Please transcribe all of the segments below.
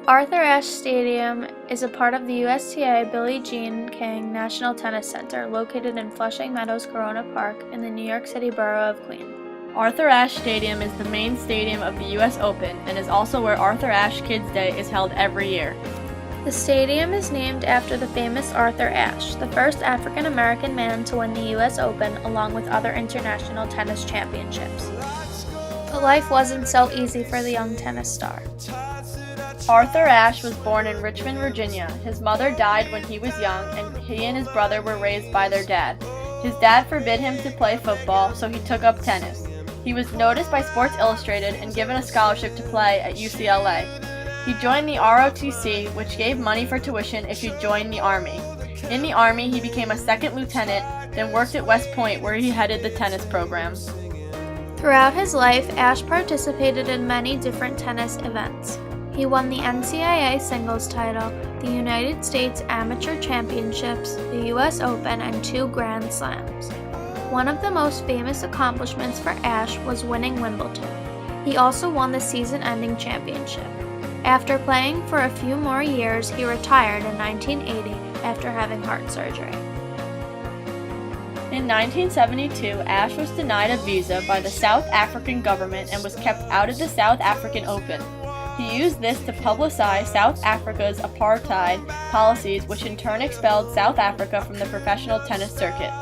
Arthur Ashe Stadium is a part of the USTA Billie Jean King National Tennis Center located in Flushing Meadows Corona Park in the New York City borough of Queens. Arthur Ashe Stadium is the main stadium of the U.S. Open and is also where Arthur Ashe Kids Day is held every year. The stadium is named after the famous Arthur Ashe, the first African-American man to win the U.S. Open along with other international tennis championships. But life wasn't so easy for the young tennis star. Arthur Ashe was born in Richmond, Virginia. His mother died when he was young, and he and his brother were raised by their dad. His dad forbid him to play football, so he took up tennis. He was noticed by Sports Illustrated and given a scholarship to play at UCLA. He joined the ROTC, which gave money for tuition if you joined the Army. In the Army, he became a second lieutenant, then worked at West Point, where he headed the tennis program. Throughout his life, Ashe participated in many different tennis events. He won the NCAA singles title, the United States Amateur Championships, the U.S. Open, and 2 Grand Slams. One of the most famous accomplishments for Ashe was winning Wimbledon. He also won the season-ending championship. After playing for a few more years, he retired in 1980 after having heart surgery. In 1972, Ashe was denied a visa by the South African government and was kept out of the South African Open. He used this to publicize South Africa's apartheid policies, which in turn expelled South Africa from the professional tennis circuit.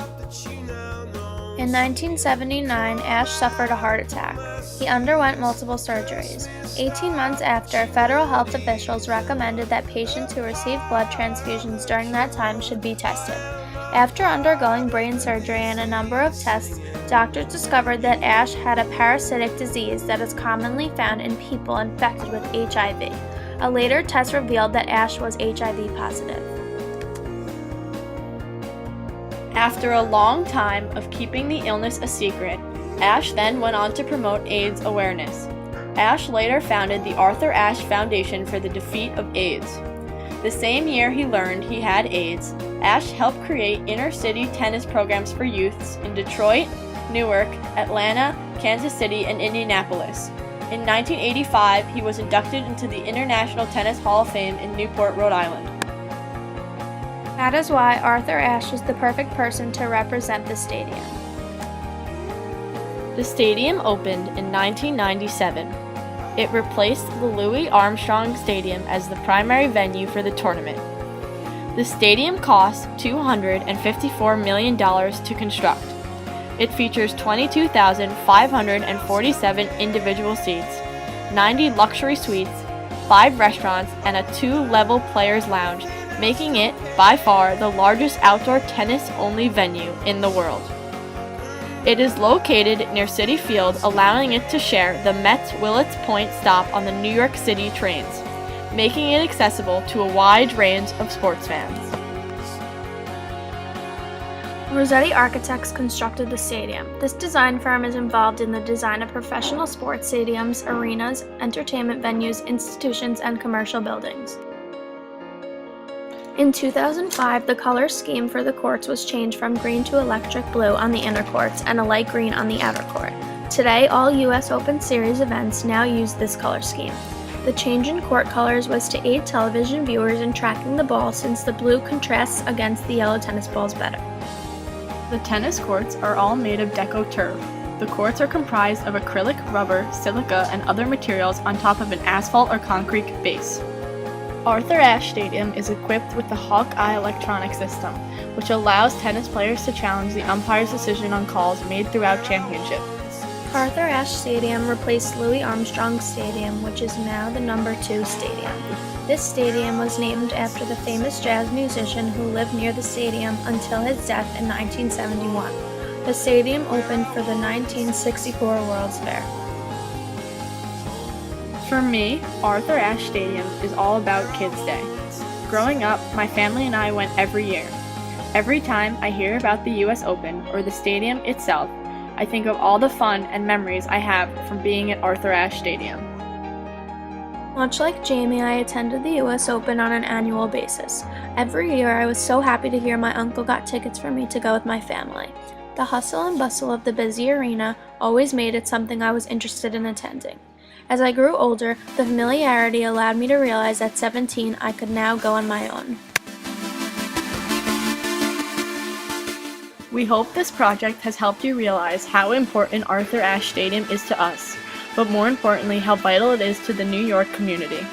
In 1979, Ashe suffered a heart attack. He underwent multiple surgeries. 18 months after, federal health officials recommended that patients who receive blood transfusions during that time should be tested. After undergoing brain surgery and a number of tests, doctors discovered that Ashe had a parasitic disease that is commonly found in people infected with HIV. A later test revealed that Ashe was HIV positive. After a long time of keeping the illness a secret, Ashe then went on to promote AIDS awareness. Ashe later founded the Arthur Ashe Foundation for the Defeat of AIDS. The same year he learned he had AIDS, Ashe helped create inner-city tennis programs for youths in Detroit, Newark, Atlanta, Kansas City, and Indianapolis. In 1985, he was inducted into the International Tennis Hall of Fame in Newport, Rhode Island. That is why Arthur Ashe is the perfect person to represent the stadium. The stadium opened in 1997. It replaced the Louis Armstrong Stadium as the primary venue for the tournament. The stadium cost $254 million to construct. It features 22,547 individual seats, 90 luxury suites, 5 restaurants, and a 2-level players' lounge, making it, by far, the largest outdoor tennis-only venue in the world. It is located near Citi Field, allowing it to share the Met's Willets Point stop on the New York City trains, making it accessible to a wide range of sports fans. Rossetti Architects constructed the stadium. This design firm is involved in the design of professional sports stadiums, arenas, entertainment venues, institutions, and commercial buildings. In 2005, the color scheme for the courts was changed from green to electric blue on the inner courts and a light green on the outer court. Today, all U.S. Open Series events now use this color scheme. The change in court colors was to aid television viewers in tracking the ball since the blue contrasts against the yellow tennis balls better. The tennis courts are all made of Deco turf. The courts are comprised of acrylic, rubber, silica, and other materials on top of an asphalt or concrete base. Arthur Ashe Stadium is equipped with the Hawkeye electronic system, which allows tennis players to challenge the umpire's decision on calls made throughout championship. Arthur Ashe Stadium replaced Louis Armstrong Stadium, which is now the No. 2 stadium. This stadium was named after the famous jazz musician who lived near the stadium until his death in 1971. The stadium opened for the 1964 World's Fair. For me, Arthur Ashe Stadium is all about Kids Day. Growing up, my family and I went every year. Every time I hear about the U.S. Open or the stadium itself, I think of all the fun and memories I have from being at Arthur Ashe Stadium. Much like Jamie, I attended the U.S. Open on an annual basis. Every year, I was so happy to hear my uncle got tickets for me to go with my family. The hustle and bustle of the busy arena always made it something I was interested in attending. As I grew older, the familiarity allowed me to realize at 17 I could now go on my own. We hope this project has helped you realize how important Arthur Ashe Stadium is to us, but more importantly, how vital it is to the New York community.